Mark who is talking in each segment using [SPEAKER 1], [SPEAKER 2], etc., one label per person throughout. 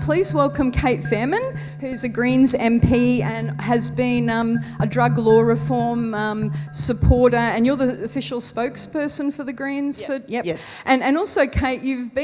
[SPEAKER 1] Please welcome Cate Faehrmann, who's a Greens MP and has been a drug law reform supporter, and you're the official spokesperson for the Greens.
[SPEAKER 2] Yes.
[SPEAKER 1] And also, Cate, you've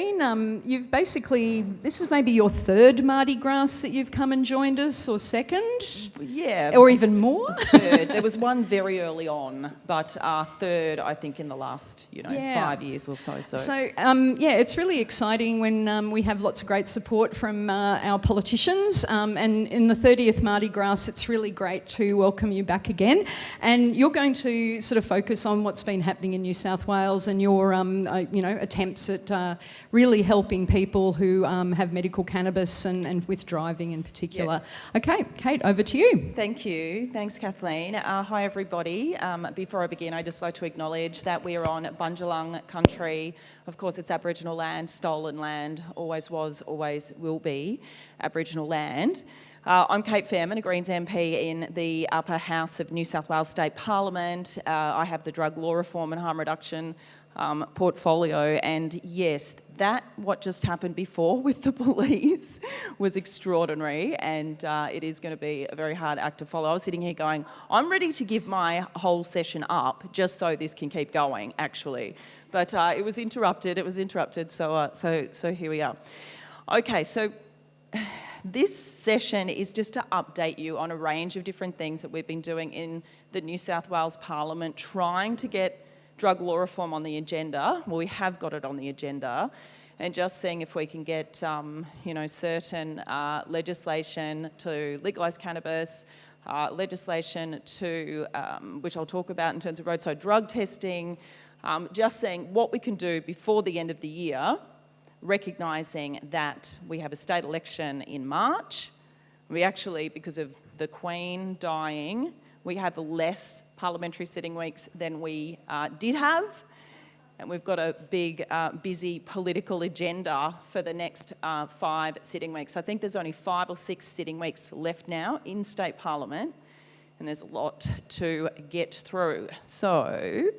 [SPEAKER 1] basically, this is maybe your third MardiGrass that you've come and joined us, or second?
[SPEAKER 2] Yeah.
[SPEAKER 1] Or even more?
[SPEAKER 2] Third. There was one very early on, but third, I think, in the last, 5 years or so.
[SPEAKER 1] So, it's really exciting when we have lots of great support from our politicians, and in the 30th MardiGrass, it's really great to welcome you back again. And you're going to sort of focus on what's been happening in New South Wales and your, attempts at really helping people who have medical cannabis and with driving in particular. Yep. Okay, Cate, over to you.
[SPEAKER 2] Thank you. Thanks, Kathleen. Hi, everybody. Before I begin, I'd just like to acknowledge that we are on Bundjalung country. Of course, it's Aboriginal land, stolen land, always was, always will be Aboriginal land. I'm Cate Faehrmann, a Greens MP in the upper house of New South Wales State Parliament. I have the drug law reform and harm reduction portfolio, and yes, what just happened before with the police was extraordinary, and it is going to be a very hard act to follow. I was sitting here going, I'm ready to give my whole session up just so this can keep going, actually. But it was interrupted, so here we are. Okay, so this session is just to update you on a range of different things that we've been doing in the New South Wales Parliament, trying to get drug law reform on the agenda. Well, we have got it on the agenda, and just seeing if we can get, certain legislation to legalise cannabis, legislation to, which I'll talk about in terms of roadside drug testing, just seeing what we can do before the end of the year, recognising that we have a state election in March. We actually, because of the Queen dying, we have less parliamentary sitting weeks than we did have. And we've got a big, busy political agenda for the next 5 sitting weeks. I think there's only 5 or 6 sitting weeks left now in State Parliament, and there's a lot to get through. So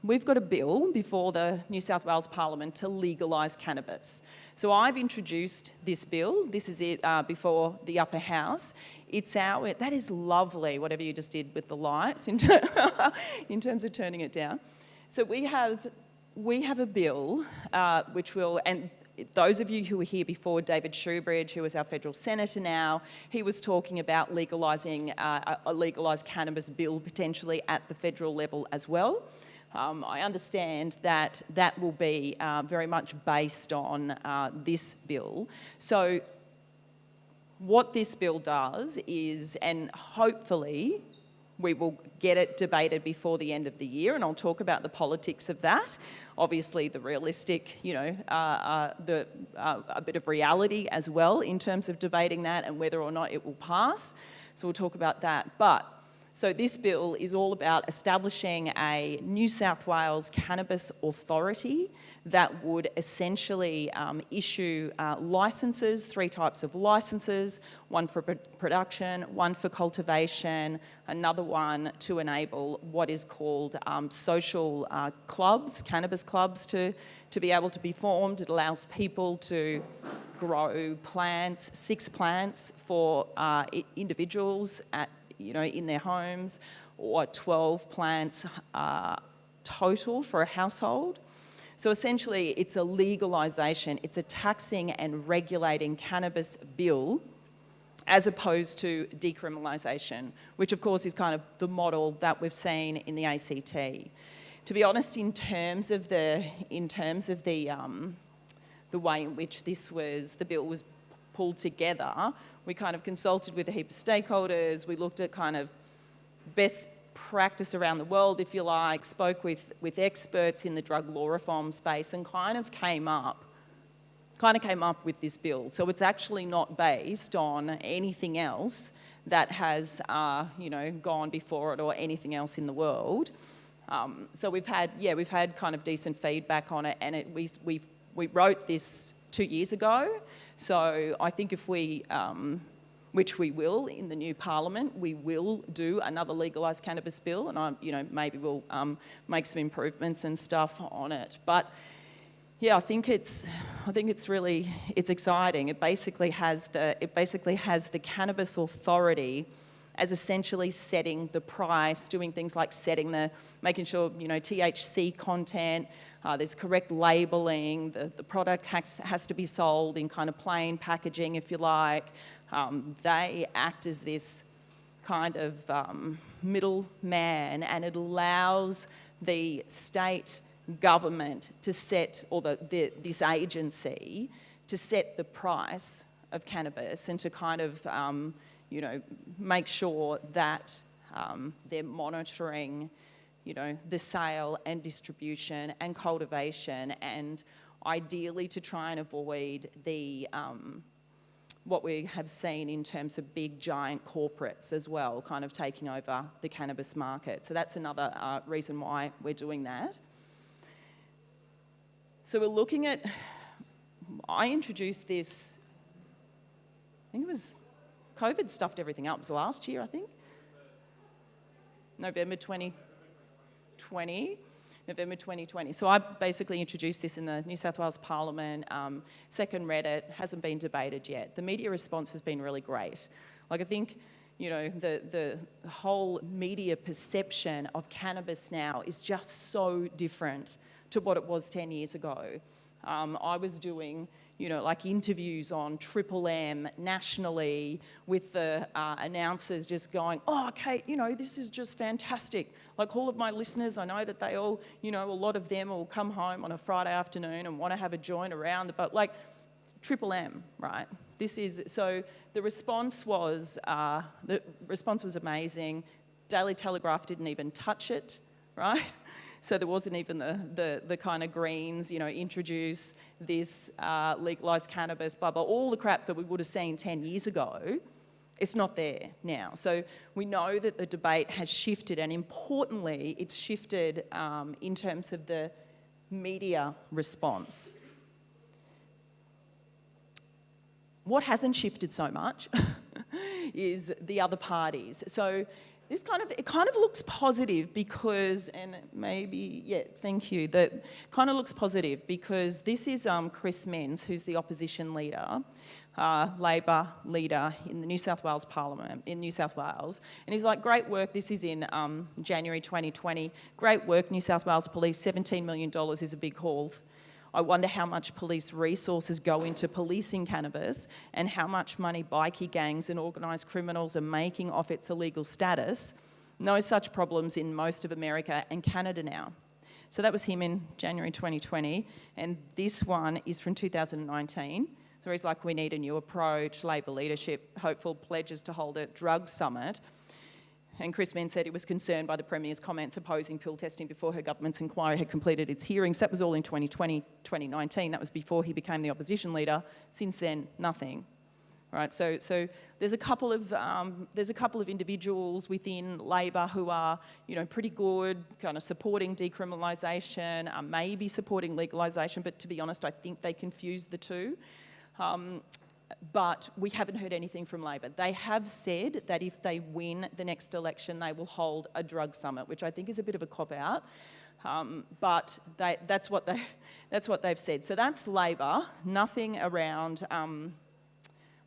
[SPEAKER 2] we've got a bill before the New South Wales Parliament to legalise cannabis. So I've introduced this bill. This is it before the upper house. That is lovely, whatever you just did with the lights in terms of turning it down. So we have a bill which will, and those of you who were here before, David Shoebridge, who is our federal senator now, he was talking about legalising a legalised cannabis bill potentially at the federal level as well. I understand that will be very much based on this bill. So what this bill does is, and hopefully we will get it debated before the end of the year, and I'll talk about the politics of that. Obviously the realistic, a bit of reality as well in terms of debating that and whether or not it will pass. So we'll talk about that. So this bill is all about establishing a New South Wales Cannabis Authority that would essentially issue licences, 3 types of licences, one for production, one for cultivation, another one to enable what is called social clubs, cannabis clubs to be able to be formed. It allows people to grow plants, 6 plants for individuals in their homes, or 12 plants total for a household. So essentially it's a legalisation, it's a taxing and regulating cannabis bill as opposed to decriminalisation, which of course is kind of the model that we've seen in the ACT. To be honest, in terms of the way in which the bill was pulled together, we kind of consulted with a heap of stakeholders. We looked at kind of best practice around the world, if you like, spoke with experts in the drug law reform space, and kind of came up with this bill. So it's actually not based on anything else that has gone before it or anything else in the world. So we've had kind of decent feedback on it, and we wrote this 2 years ago. So I think if we, which we will in the new Parliament, we will do another legalised cannabis bill, and maybe we'll make some improvements and stuff on it. But Yeah, I think it's really exciting. It basically has the Cannabis Authority as essentially setting the price, doing things like making sure THC content, there's correct labelling, the product has to be sold in kind of plain packaging, if you like. They act as this kind of middleman, and it allows the state government to set, or this agency, to set the price of cannabis and to kind of, make sure that they're monitoring, the sale and distribution and cultivation, and ideally to try and avoid the what we have seen in terms of big giant corporates as well, kind of taking over the cannabis market. So that's another reason why we're doing that. So we're looking at, I introduced this, I think it was, COVID stuffed everything up. It was last year, I think. November 2020. So I basically introduced this in the New South Wales Parliament. Second read it, hasn't been debated yet. The media response has been really great. Like, I think, the whole media perception of cannabis now is just so different to what it was 10 years ago. I was doing, like interviews on Triple M nationally with the announcers just going, oh, Cate, this is just fantastic. Like, all of my listeners, I know that they all, a lot of them will come home on a Friday afternoon and want to have a joint around, but like Triple M, right? So the response was amazing. Daily Telegraph didn't even touch it, right? So there wasn't even the kind of Greens, introduce this legalised cannabis, blah, blah, all the crap that we would have seen 10 years ago. It's not there now. So we know that the debate has shifted, and importantly, it's shifted in terms of the media response. What hasn't shifted so much is the other parties. So it kind of looks positive because, and maybe, thank you, that kind of looks positive because this is Chris Minns, who's the opposition leader, Labor leader in the New South Wales Parliament, in New South Wales. And he's like, great work, this is in January 2020, great work, New South Wales Police, $17 million is a big haul. I wonder how much police resources go into policing cannabis and how much money bikie gangs and organised criminals are making off its illegal status. No such problems in most of America and Canada now. So that was him in January 2020, and this one is from 2019. So he's like, we need a new approach, Labor leadership, hopeful pledges to hold a drug summit. And Chris Minns said he was concerned by the Premier's comments opposing pill testing before her government's inquiry had completed its hearings. That was all in 2020, 2019. That was before he became the opposition leader. Since then, nothing. Right? So there's a couple of individuals within Labor who are, pretty good, kind of supporting decriminalisation, maybe supporting legalisation, but to be honest, I think they confuse the two. But we haven't heard anything from Labor. They have said that if they win the next election, they will hold a drug summit, which I think is a bit of a cop-out. But that's what they've said. So that's Labor. Nothing around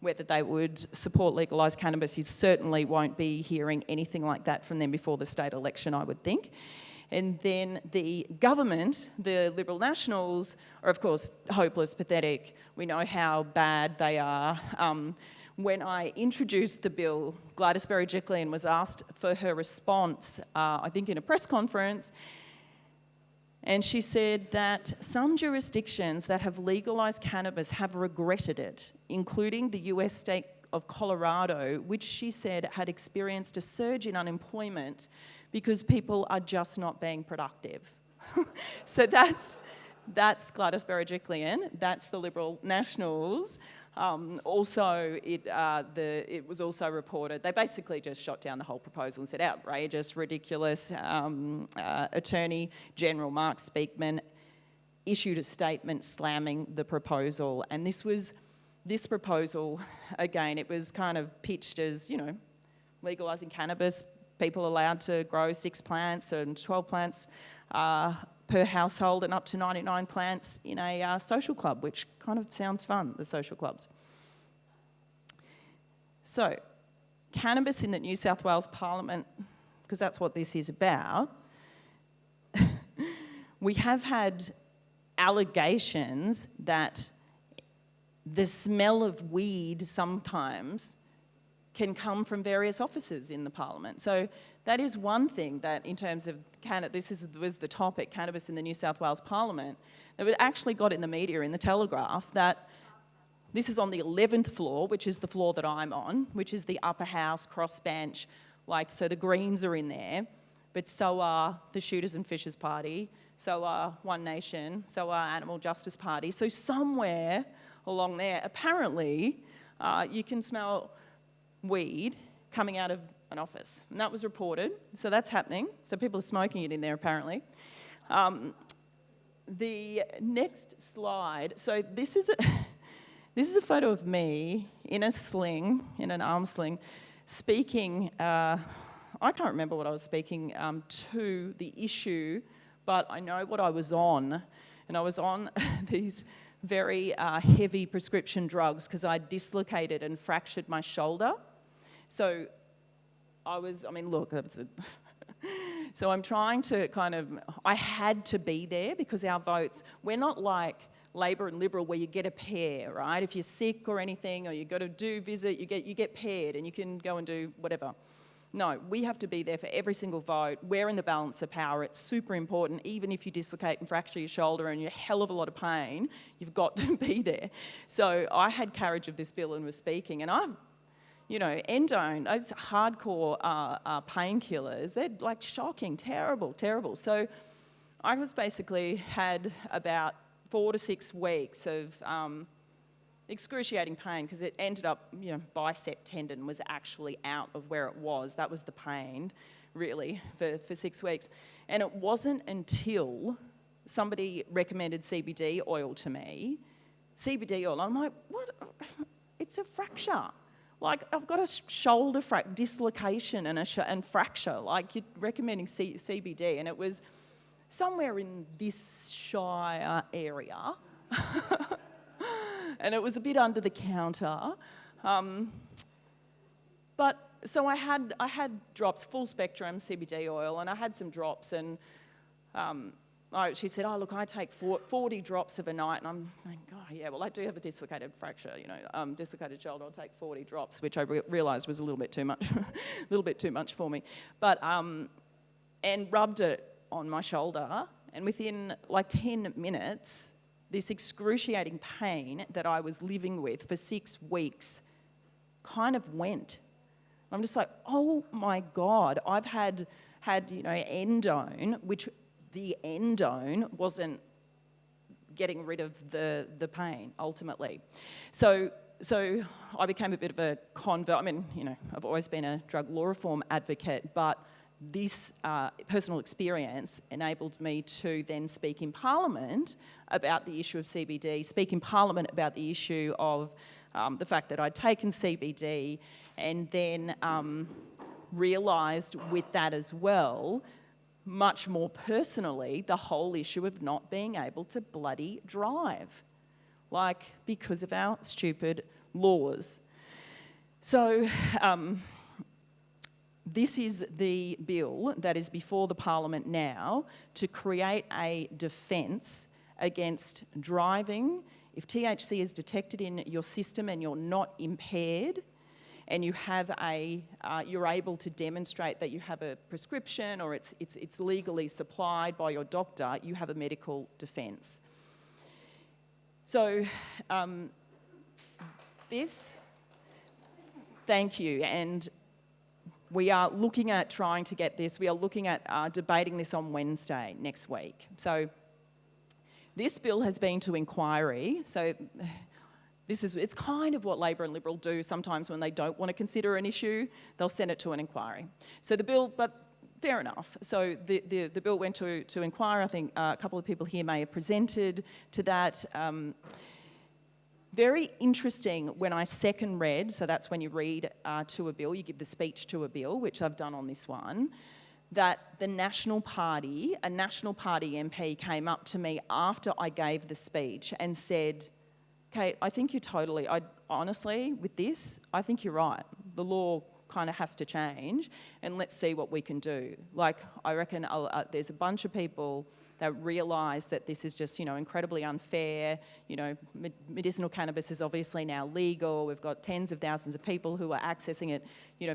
[SPEAKER 2] whether they would support legalised cannabis. You certainly won't be hearing anything like that from them before the state election, I would think. And then the government, the Liberal Nationals, are of course hopeless, pathetic. We know how bad they are. When I introduced the bill, Gladys Berejiklian was asked for her response, I think in a press conference, and she said that some jurisdictions that have legalised cannabis have regretted it, including the US state of Colorado, which she said had experienced a surge in unemployment because people are just not being productive. So that's Gladys Berejiklian, that's the Liberal Nationals. It was also reported, they basically just shot down the whole proposal and said, outrageous, ridiculous. Attorney General Mark Speakman issued a statement slamming the proposal. And this proposal, again, it was kind of pitched as, legalising cannabis, people allowed to grow 6 plants and 12 plants per household and up to 99 plants in a social club, which kind of sounds fun, the social clubs. So, cannabis in the New South Wales Parliament, because that's what this is about, we have had allegations that the smell of weed sometimes can come from various offices in the Parliament. So that is one thing that, in terms of was the topic, cannabis in the New South Wales Parliament, that we actually got in the media, in the Telegraph, that this is on the 11th floor, which is the floor that I'm on, which is the upper house, crossbench, so the Greens are in there, but so are the Shooters and Fishers Party, so are One Nation, so are Animal Justice Party. So somewhere along there, apparently, you can smell weed coming out of an office. And that was reported, so that's happening. So people are smoking it in there, apparently. The next slide, so this is a photo of me in a sling, in an arm sling, speaking, I can't remember what I was speaking to the issue, but I know what I was on. And I was on these very heavy prescription drugs because I dislocated and fractured my shoulder. So look, so I'm trying to I had to be there because our votes, we're not like Labor and Liberal where you get a pair, right? If you're sick or anything, or you got to visit, you get paired and you can go and do whatever. No, we have to be there for every single vote. We're in the balance of power. It's super important. Even if you dislocate and fracture your shoulder and you're a hell of a lot of pain, you've got to be there. So I had carriage of this bill and was speaking, and endone, those hardcore painkillers, they're like shocking, terrible. So I was basically had about 4 to 6 weeks of excruciating pain because it ended up, bicep tendon was actually out of where it was. That was the pain, really, for 6 weeks. And it wasn't until somebody recommended CBD oil to me. CBD oil, I'm like, what? It's a fracture. Like, I've got a shoulder dislocation and fracture. Like, you're recommending CBD, and it was somewhere in this Shire area. And it was a bit under the counter. But so I had drops, full spectrum CBD oil, and I had some drops, and she said, oh, look, I take 40 drops of a night, and I'm like, oh, yeah, well, I do have a dislocated fracture, dislocated shoulder, I'll take 40 drops, which I realised was a little bit too much, for me. But, and rubbed it on my shoulder, and within like 10 minutes, this excruciating pain that I was living with for 6 weeks kind of went. I'm just like, oh my God, I've had endone, which the endone wasn't getting rid of the pain ultimately. So I became a bit of a convert. I've always been a drug law reform advocate, but this personal experience enabled me to then speak in Parliament about the issue of CBD, speak in Parliament about the issue of the fact that I'd taken CBD, and then realised with that as well, much more personally, the whole issue of not being able to bloody drive, because of our stupid laws. So this is the bill that is before the Parliament now to create a defence against driving. If THC is detected in your system and you're not impaired, and you have you're able to demonstrate that you have a prescription or it's legally supplied by your doctor, you have a medical defence. So thank you, and we are looking at trying to get this. We are looking at debating this on Wednesday next week. So this bill has been to inquiry. So it's kind of what Labor and Liberal do sometimes when they don't want to consider an issue. They'll send it to an inquiry. So the bill, but fair enough. So the bill went to inquiry. I think a couple of people here may have presented to that. Very interesting when I second read, so that's when you read to a bill, you give the speech to a bill, which I've done on this one. that the National Party, a National Party MP came up to me after I gave the speech and said, Cate, I think you're totally, honestly, with this, I think you're right. The law kind of has to change, and let's see what we can do. Like, I reckon there's a bunch of people that realise that this is just, incredibly unfair. Medicinal cannabis is obviously now legal. We've got tens of thousands of people who are accessing it,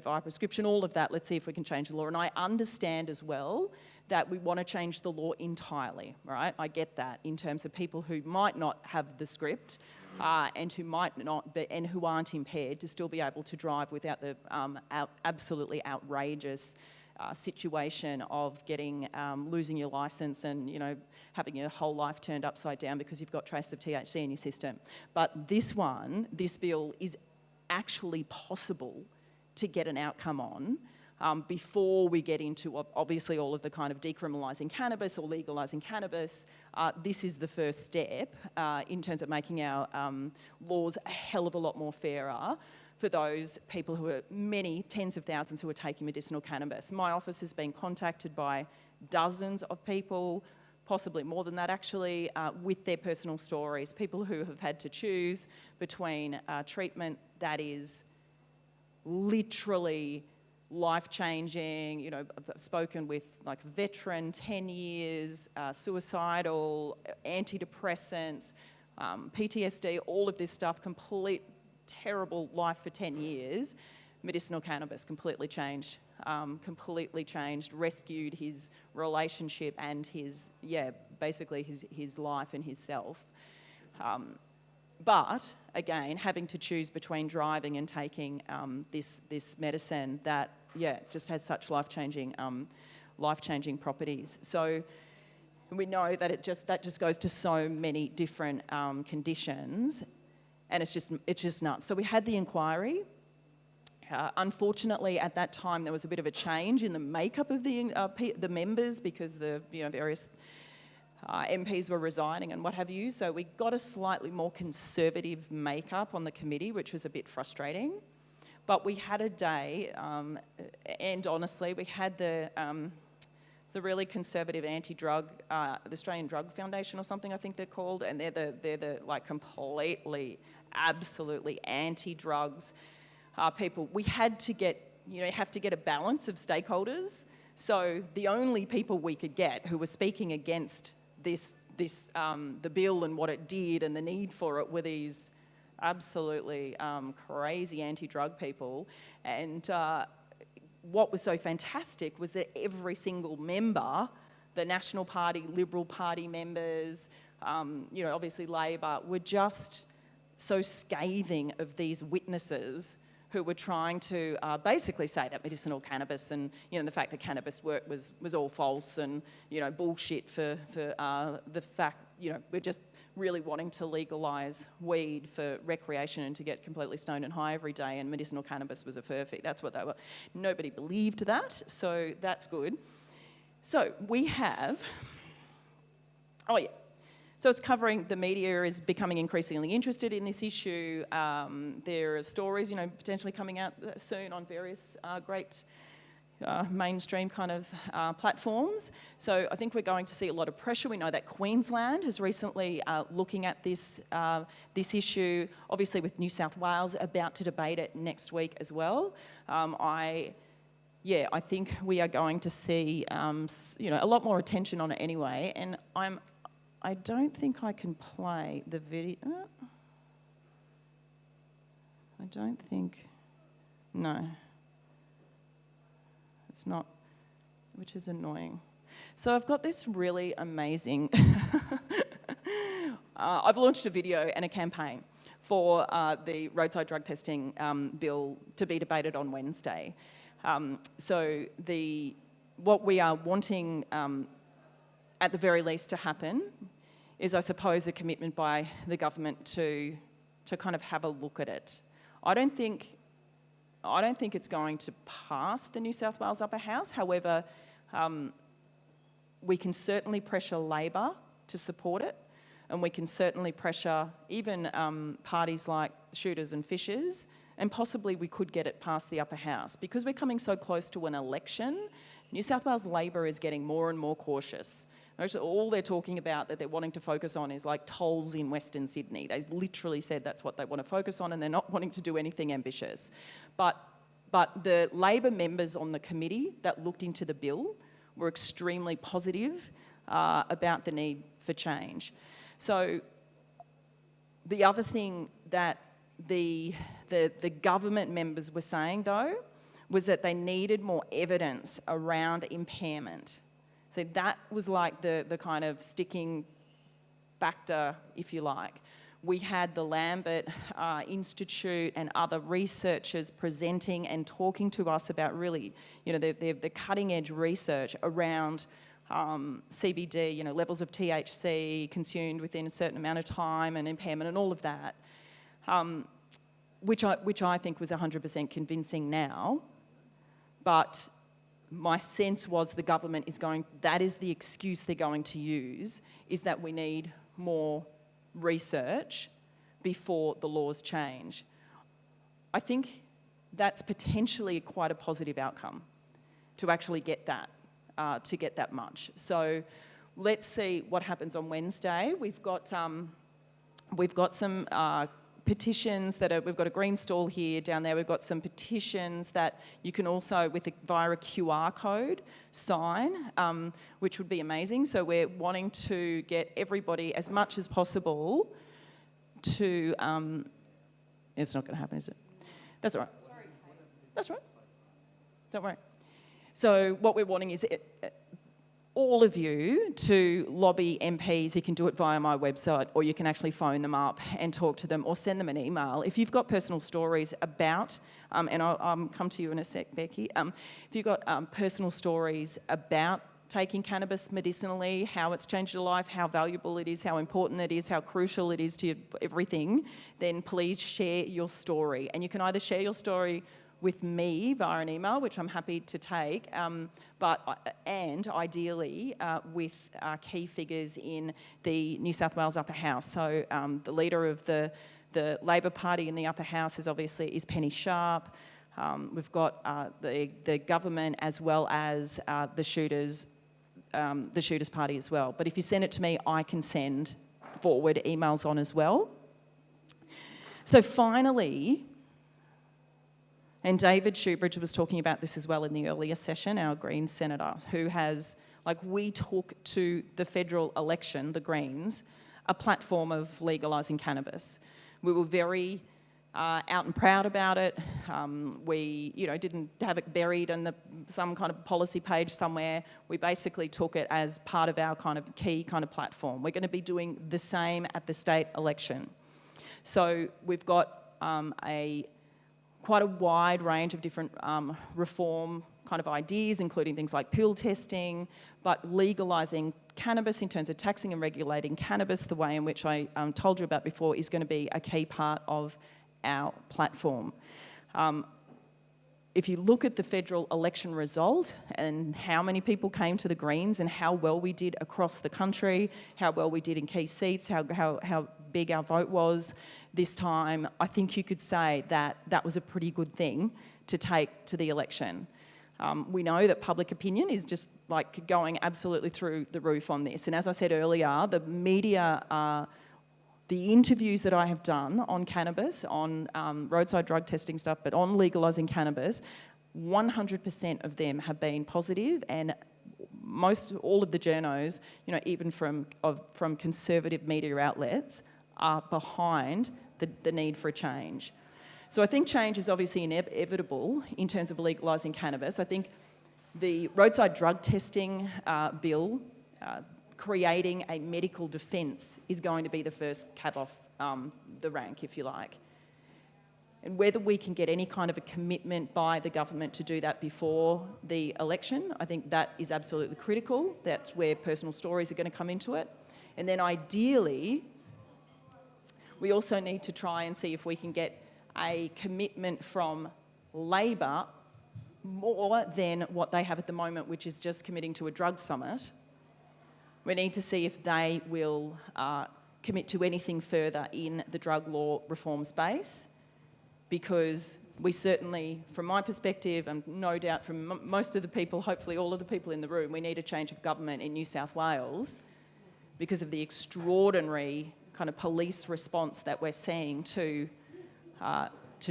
[SPEAKER 2] via prescription, all of that. Let's see if we can change the law. And I understand as well that we want to change the law entirely, right? I get that in terms of people who might not have the script and who might not, and who aren't impaired, to still be able to drive without the absolutely outrageous situation of losing your licence and having your whole life turned upside down because you've got traces of THC in your system. But this bill is actually possible to get an outcome on before we get into obviously all of the kind of decriminalising cannabis or legalising cannabis. This is the first step in terms of making our laws a hell of a lot more fairer for those people who are tens of thousands who are taking medicinal cannabis. My office has been contacted by dozens of people, possibly more than that actually, with their personal stories, people who have had to choose between treatment that is literally life-changing. I've spoken with like veteran, 10 years, suicidal, antidepressants, PTSD, all of this stuff, complete terrible life for 10 years. Medicinal cannabis completely changed, rescued his relationship and basically his life and his self. But again, having to choose between driving and taking this medicine that just has such life-changing properties. So we know that that just goes to so many different conditions, and it's just nuts. So we had the inquiry. Unfortunately, at that time, there was a bit of a change in the makeup of the members because the various MPs were resigning and what have you. So we got a slightly more conservative makeup on the committee, which was a bit frustrating. But we had a day, and honestly, we had the really conservative anti-drug, the Australian Drug Foundation or something, I think they're called, and they're the like completely, absolutely anti-drugs people. We had to have to get a balance of stakeholders. So the only people we could get who were speaking against the bill and what it did and the need for it were these absolutely crazy anti-drug people. And what was so fantastic was that every single member, the National Party, Liberal Party members, obviously Labor, were just so scathing of these witnesses who were trying to basically say that medicinal cannabis and the fact that cannabis work was all false and bullshit for the fact we're just really wanting to legalise weed for recreation and to get completely stoned and high every day, and medicinal cannabis was a perfect. That's what they were. Nobody believed that, so that's good. So we have. So it's covering, the media is becoming increasingly interested in this issue. There are stories, potentially coming out soon on various great mainstream kind of platforms. So I think we're going to see a lot of pressure. We know that Queensland is recently looking at this issue, obviously with New South Wales about to debate it next week as well. I think we are going to see a lot more attention on it anyway, and I don't think I can play the video. I don't think, no. It's not, which is annoying. So I've got this really amazing, I've launched a video and a campaign for the roadside drug testing bill to be debated on Wednesday. So what we are wanting at the very least to happen is, I suppose, a commitment by the government to kind of have a look at it. I don't think it's going to pass the New South Wales Upper House. However, we can certainly pressure Labor to support it, and we can certainly pressure even parties like Shooters and Fishers, and possibly we could get it past the Upper House. Because we're coming so close to an election, New South Wales Labor is getting more and more cautious. All they're talking about that they're wanting to focus on is like tolls in Western Sydney. They literally said that's what they want to focus on, and they're not wanting to do anything ambitious. But the Labor members on the committee that looked into the bill were extremely positive about the need for change. So the other thing that the government members were saying, though, was that they needed more evidence around impairment. So that was like the kind of sticking factor, if you like. We had the Lambert Institute and other researchers presenting and talking to us about really, the cutting edge research around CBD, levels of THC consumed within a certain amount of time and impairment and all of that, which I think was 100% convincing now. But my sense was the government that is the excuse they're going to use, is that we need more research before the laws change. I think that's potentially quite a positive outcome to actually get that, much. So let's see what happens on Wednesday. We've got some petitions we've got a green stall here down there. We've got some petitions that you can also, via a QR code, sign, which would be amazing. So we're wanting to get everybody as much as possible to... it's not going to happen, is it? That's all right. Sorry, Cate. That's right. Don't worry. So what we're wanting is all of you to lobby MPs. You can do it via my website, or you can actually phone them up and talk to them, or send them an email. If you've got personal stories about, and I'll come to you in a sec, Becky, if you've got personal stories about taking cannabis medicinally, how it's changed your life, how valuable it is, how important it is, how crucial it is to everything, then please share your story. And you can either share your story with me via an email, which I'm happy to take, and ideally with key figures in the New South Wales Upper House. So the leader of the Labor Party in the Upper House is Penny Sharp. We've got the government, as well as the Shooters Party as well. But if you send it to me, I can send forward emails on as well. So finally, and David Shoebridge was talking about this as well in the earlier session, our Greens senator, who has, we took to the federal election, the Greens, a platform of legalising cannabis. We were very out and proud about it. We, didn't have it buried in some kind of policy page somewhere. We basically took it as part of our kind of key kind of platform. We're going to be doing the same at the state election. So we've got quite a wide range of different reform kind of ideas, including things like pill testing, but legalising cannabis in terms of taxing and regulating cannabis, the way in which I told you about before, is going to be a key part of our platform. If you look at the federal election result and how many people came to the Greens and how well we did across the country, how well we did in key seats, how big our vote was this time, I think you could say that that was a pretty good thing to take to the election. We know that public opinion is just going absolutely through the roof on this. And as I said earlier, the media, the interviews that I have done on cannabis, on roadside drug testing stuff, but on legalising cannabis, 100% of them have been positive, and all of the journos, even from conservative media outlets, are behind the need for a change. So I think change is obviously inevitable in terms of legalising cannabis. I think the roadside drug testing bill, creating a medical defence, is going to be the first cab off the rank, if you like. And whether we can get any kind of a commitment by the government to do that before the election, I think that is absolutely critical. That's where personal stories are going to come into it. And then ideally, we also need to try and see if we can get a commitment from Labor more than what they have at the moment, which is just committing to a drug summit. We need to see if they will commit to anything further in the drug law reform space, because we certainly, from my perspective, and no doubt from most of the people, hopefully all of the people in the room, we need a change of government in New South Wales because of the extraordinary kind of police response that we're seeing to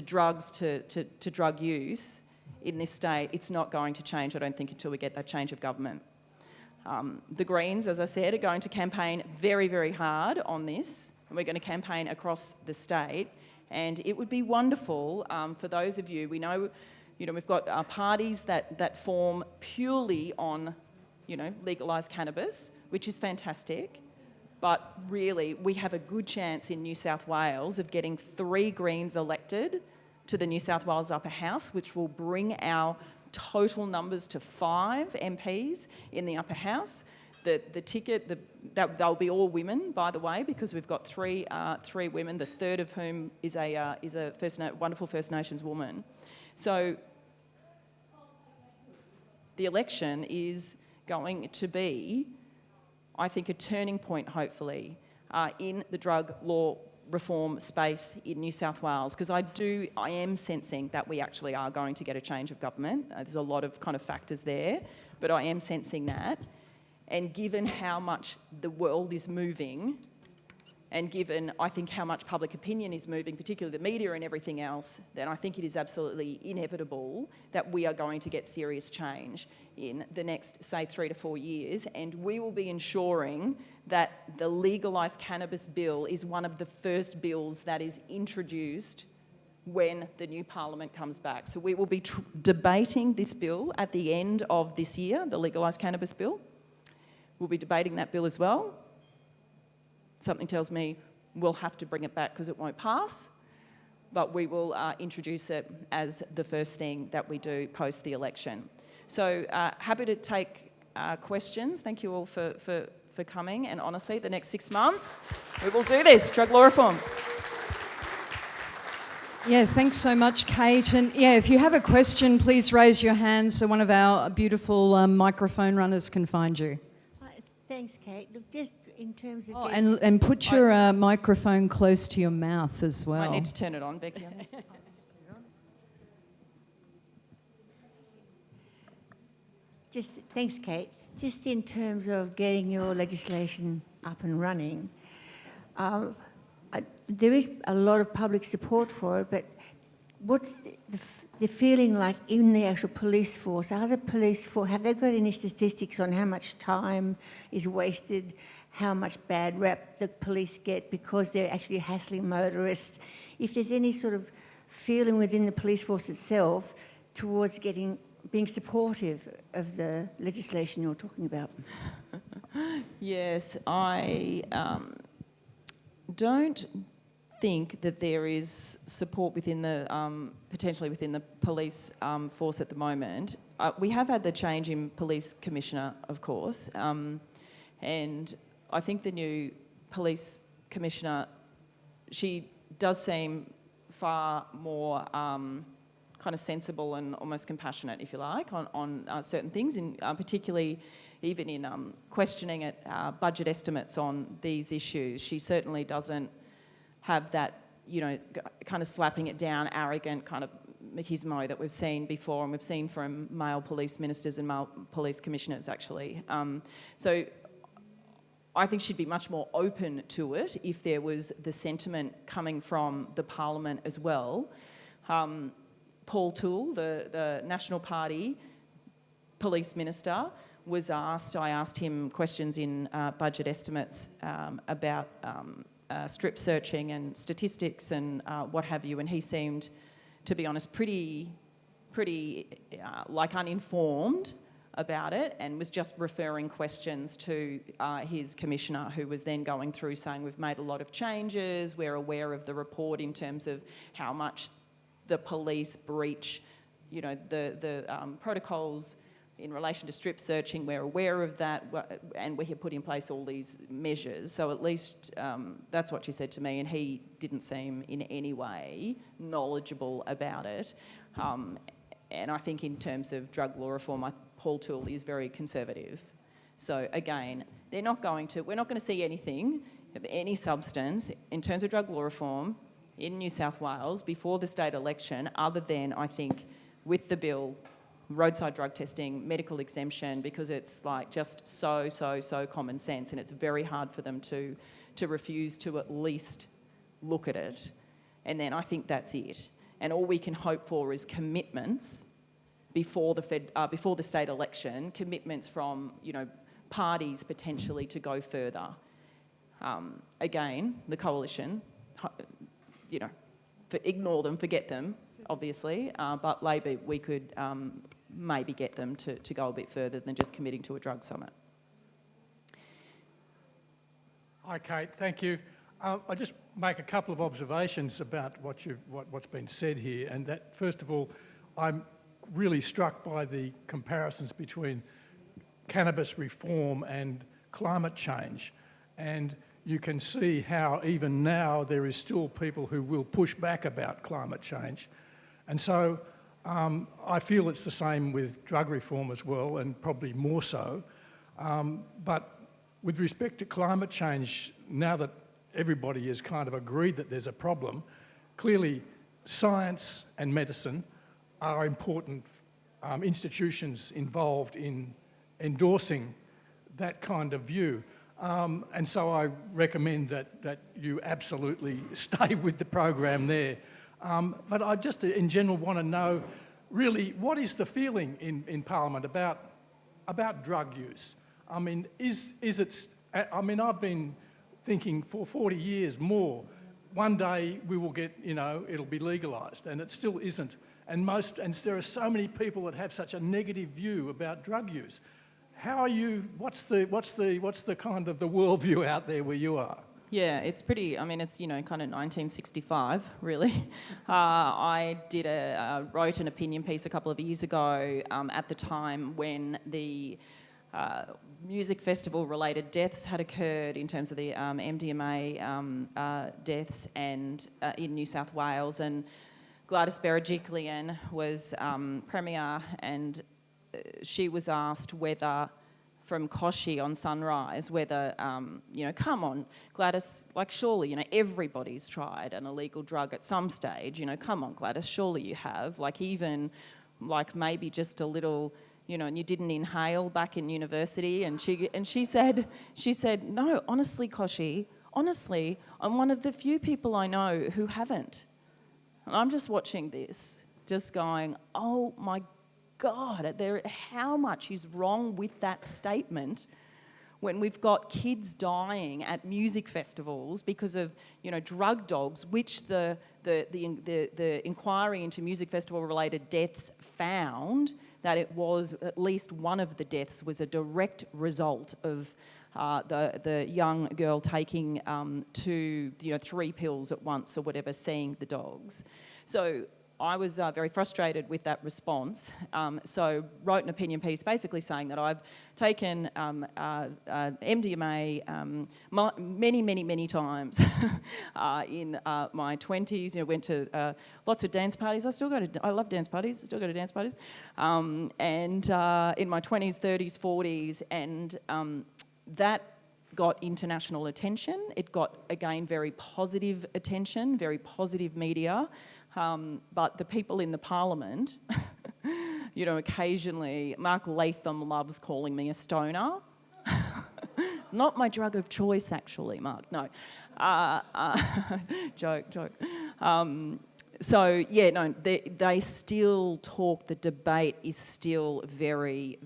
[SPEAKER 2] drugs, to drug use in this state. It's not going to change, I don't think, until we get that change of government. The Greens, as I said, are going to campaign very, very hard on this, and we're going to campaign across the state. And it would be wonderful for those of you, we know, we've got parties that form purely on, legalised cannabis, which is fantastic. But really, we have a good chance in New South Wales of getting 3 Greens elected to the New South Wales Upper House, which will bring our total numbers to 5 MPs in the Upper House. The ticket, they'll be all women, by the way, because we've got three women, the third of whom is a wonderful First Nations woman. So the election is going to be, I think, a turning point, hopefully, in the drug law reform space in New South Wales, because I am sensing that we actually are going to get a change of government. There's a lot of kind of factors there, but I am sensing that. And given how much the world is moving, and given, I think, how much public opinion is moving, particularly the media and everything else, then I think it is absolutely inevitable that we are going to get serious change in the next, say, 3 to 4 years. And we will be ensuring that the legalised cannabis bill is one of the first bills that is introduced when the new parliament comes back. So we will be debating this bill at the end of this year, the legalised cannabis bill. We'll be debating that bill as well. Something tells me we'll have to bring it back because it won't pass, but we will introduce it as the first thing that we do post the election. So happy to take questions. Thank you all for coming, and honestly, the next 6 months, we will do this, drug law reform.
[SPEAKER 1] Yeah, thanks so much, Cate. And yeah, if you have a question, please raise your hand so one of our beautiful microphone runners can find you.
[SPEAKER 3] Thanks, Cate. Look, just in terms of...
[SPEAKER 1] Oh, and put your microphone close to your mouth as well.
[SPEAKER 2] I need to turn it on, Becky.
[SPEAKER 3] Thanks, Cate. Just in terms of getting your legislation up and running, there is a lot of public support for it, but what's the feeling like in the actual police force? Have they got any statistics on how much time is wasted, how much bad rep the police get because they're actually hassling motorists? If there's any sort of feeling within the police force itself towards being supportive of the legislation you're talking about?
[SPEAKER 2] Yes, I don't think that there is support within the potentially within the police force at the moment. We have had the change in police commissioner, of course, and I think the new police commissioner, she does seem far more kind of sensible and almost compassionate, if you like, on certain things, and particularly even in questioning at budget estimates on these issues. She certainly doesn't have that, kind of slapping it down, arrogant kind of machismo that we've seen before, and we've seen from male police ministers and male police commissioners, actually. So I think she'd be much more open to it if there was the sentiment coming from the Parliament as well. Paul Toole, the National Party police minister, was asked, I asked him questions in budget estimates about strip searching and statistics and what have you, and he seemed, to be honest, pretty uninformed about it, and was just referring questions to his commissioner, who was then going through saying, we've made a lot of changes, we're aware of the report in terms of how much the police breach, the protocols in relation to strip searching, we're aware of that, and we have put in place all these measures. So at least that's what she said to me, and he didn't seem in any way knowledgeable about it. And I think in terms of drug law reform, Paul Toole is very conservative. So again, we're not going to see anything of any substance in terms of drug law reform in New South Wales before the state election, other than, I think, with the bill, roadside drug testing, medical exemption, because it's like just so common sense, and it's very hard for them to refuse to at least look at it. And then I think that's it. And all we can hope for is commitments before the state election, commitments from, you know, parties potentially to go further. Again, the coalition, you know, ignore them, forget them, obviously, but Labor, we could maybe get them to go a bit further than just committing to a drug summit.
[SPEAKER 4] Hi, Cate. Thank you. I just make a couple of observations about what's been said here, and that, first of all, I'm really struck by the comparisons between cannabis reform and climate change, and you can see how even now there is still people who will push back about climate change. And so I feel it's the same with drug reform as well, and probably more so. But with respect to climate change, now that everybody has kind of agreed that there's a problem, clearly science and medicine are important institutions involved in endorsing that kind of view. And so I recommend that you absolutely stay with the program there. But I just in general want to know, really, what is the feeling in Parliament about drug use? I mean, is it... I mean, I've been thinking for 40 years more, one day we will get, you know, it'll be legalised, and it still isn't. And there are so many people that have such a negative view about drug use. How are you? What's the kind of the worldview out there where you are?
[SPEAKER 2] Yeah, it's pretty. I mean, it's, you know, kind of 1965, really. I wrote an opinion piece a couple of years ago at the time when the music festival related deaths had occurred in terms of the MDMA deaths and in New South Wales, and Gladys Berejiklian was Premier, and she was asked whether, from Koshi on Sunrise, whether, you know, come on, Gladys, like surely, you know, everybody's tried an illegal drug at some stage, you know, come on, Gladys, surely you have, like even, like maybe just a little, you know, and you didn't inhale back in university, and she said, no, honestly, Koshi, honestly, I'm one of the few people I know who haven't. And I'm just watching this, just going, oh my God, how much is wrong with that statement when we've got kids dying at music festivals because of, you know, drug dogs, which the inquiry into music festival related deaths found that it was at least one of the deaths was a direct result of the young girl taking 3 pills at once or whatever, seeing the dogs. So I was very frustrated with that response, so wrote an opinion piece basically saying that I've taken MDMA many times in my 20s. You know, went to lots of dance parties. I love dance parties. I still go to dance parties. And in my 20s, 30s, 40s, and that got international attention. It got, again, very positive attention, very positive media. But the people in the Parliament, you know, occasionally, Mark Latham loves calling me a stoner. It's not my drug of choice, actually, Mark, no. Joke. So, yeah, no, they still talk, the debate is still very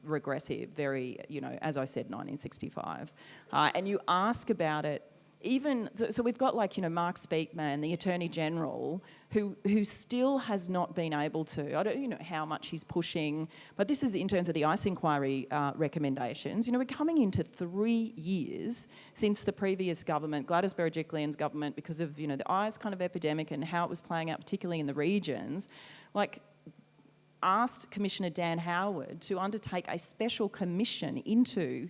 [SPEAKER 2] regressive, very, you know, as I said, 1965. And you ask about it, even, so we've got, like, you know, Mark Speakman, the Attorney General, who still has not been able to, I don't, you know, how much he's pushing, but this is in terms of the ICE inquiry recommendations. You know, we're coming into 3 years since the previous government, Gladys Berejiklian's government, because of, you know, the ICE kind of epidemic and how it was playing out, particularly in the regions, like, asked Commissioner Dan Howard to undertake a special commission into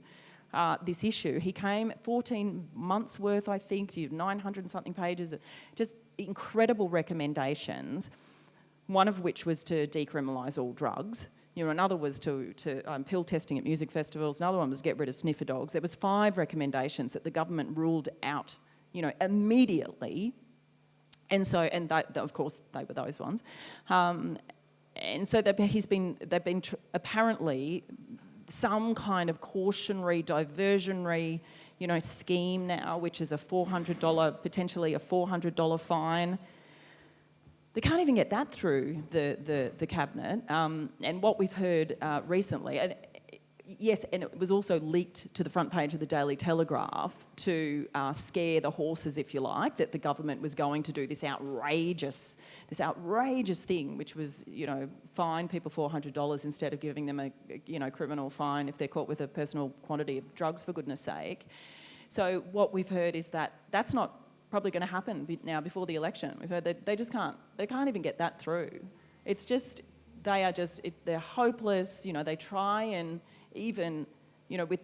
[SPEAKER 2] this issue. He came 14 months worth, I think, 900 and something pages, just incredible recommendations, one of which was to decriminalise all drugs. You know, another was to pill testing at music festivals, another one was get rid of sniffer dogs. There was 5 recommendations that the government ruled out immediately. And so, of course, they were those ones. And so they've been apparently some kind of cautionary, diversionary, scheme now, which is potentially a $400 fine. They can't even get that through the cabinet. And what we've heard recently, and it was also leaked to the front page of the Daily Telegraph to scare the horses, if you like, that the government was going to do this outrageous thing, which was, fine people $400 instead of giving them a criminal fine if they're caught with a personal quantity of drugs, for goodness sake. So what we've heard is that that's not probably going to happen now before the election. We've heard that they can't even get that through. It's just, they're hopeless. They try and even, with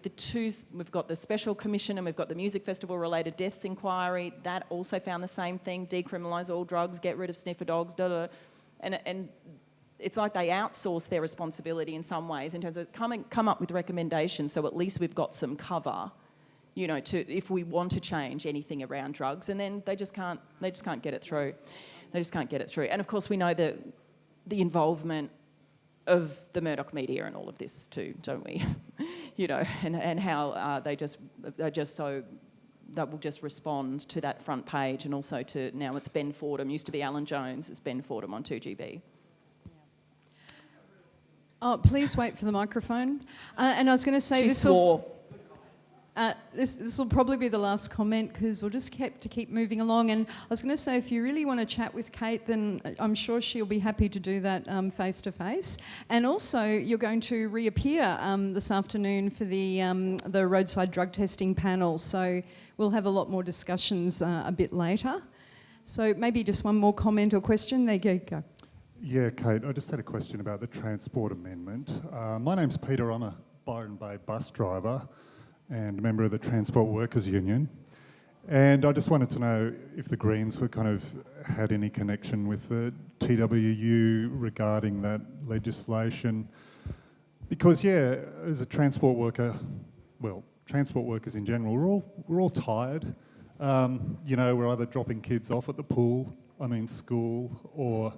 [SPEAKER 2] we've got the special commission and we've got the music festival related deaths inquiry, that also found the same thing: decriminalise all drugs, get rid of sniffer dogs, and it's like they outsource their responsibility in some ways in terms of come up with recommendations, so at least we've got some cover, if we want to change anything around drugs, and then they just can't get it through. They just can't get it through. And of course we know the involvement of the Murdoch media and all of this too, don't we? And how they will just respond to that front page, and also to now it's Ben Fordham. Used to be Alan Jones, it's Ben Fordham on 2GB.
[SPEAKER 1] Oh, please wait for the microphone. And I was going to say,
[SPEAKER 2] She swore.
[SPEAKER 1] This will probably be the last comment because we'll just keep moving along. And I was going to say, if you really want to chat with Cate, then I'm sure she'll be happy to do that face to face. And also, you're going to reappear this afternoon for the roadside drug testing panel. So we'll have a lot more discussions a bit later. So maybe just one more comment or question. There you go.
[SPEAKER 5] Yeah, Cate, I just had a question about the Transport Amendment. My name's Peter. I'm a Byron Bay bus driver and a member of the Transport Workers Union. And I just wanted to know if the Greens were had any connection with the TWU regarding that legislation. Because, as a transport worker, transport workers in general, we're all tired. We're either dropping kids off at the pool, school, or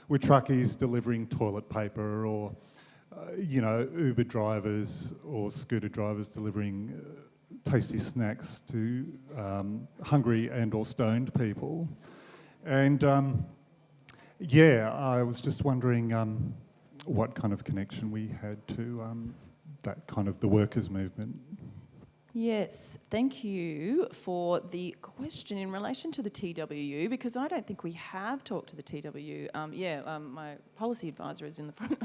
[SPEAKER 5] we're truckies delivering toilet paper, or Uber drivers or scooter drivers delivering tasty snacks to hungry and or stoned people. And I was just wondering what kind of connection we had to that kind of the workers' movement.
[SPEAKER 2] Yes, thank you for the question in relation to the TWU, because I don't think we have talked to the TWU. My policy advisor is in the front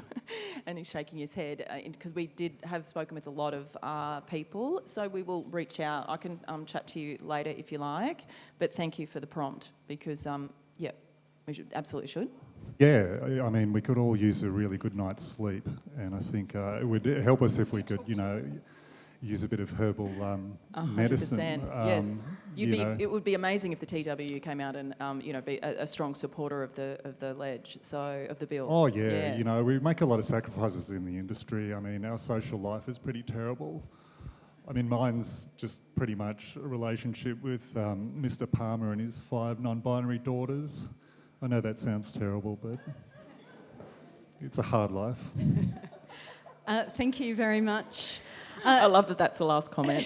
[SPEAKER 2] and he's shaking his head because we did have spoken with a lot of people, so we will reach out. I can chat to you later if you like, but thank you for the prompt because, we absolutely should.
[SPEAKER 5] Yeah, we could all use a really good night's sleep, and I think it would help us if we could, use a bit of herbal medicine.
[SPEAKER 2] 100%, yes. It would be amazing if the TWU came out and be a strong supporter of the of the bill.
[SPEAKER 5] Oh yeah, we make a lot of sacrifices in the industry. Our social life is pretty terrible. Mine's just pretty much a relationship with Mr. Palmer and his 5 non-binary daughters. I know that sounds terrible, but it's a hard life.
[SPEAKER 1] Thank you very much.
[SPEAKER 2] I love that that's the last comment.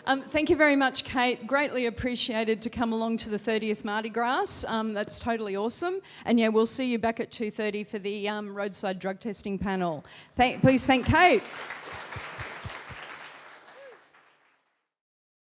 [SPEAKER 1] Thank you very much, Cate. Greatly appreciated to come along to the 30th MardiGrass. That's totally awesome. And we'll see you back at 2:30 for the roadside drug testing panel. Please thank Cate.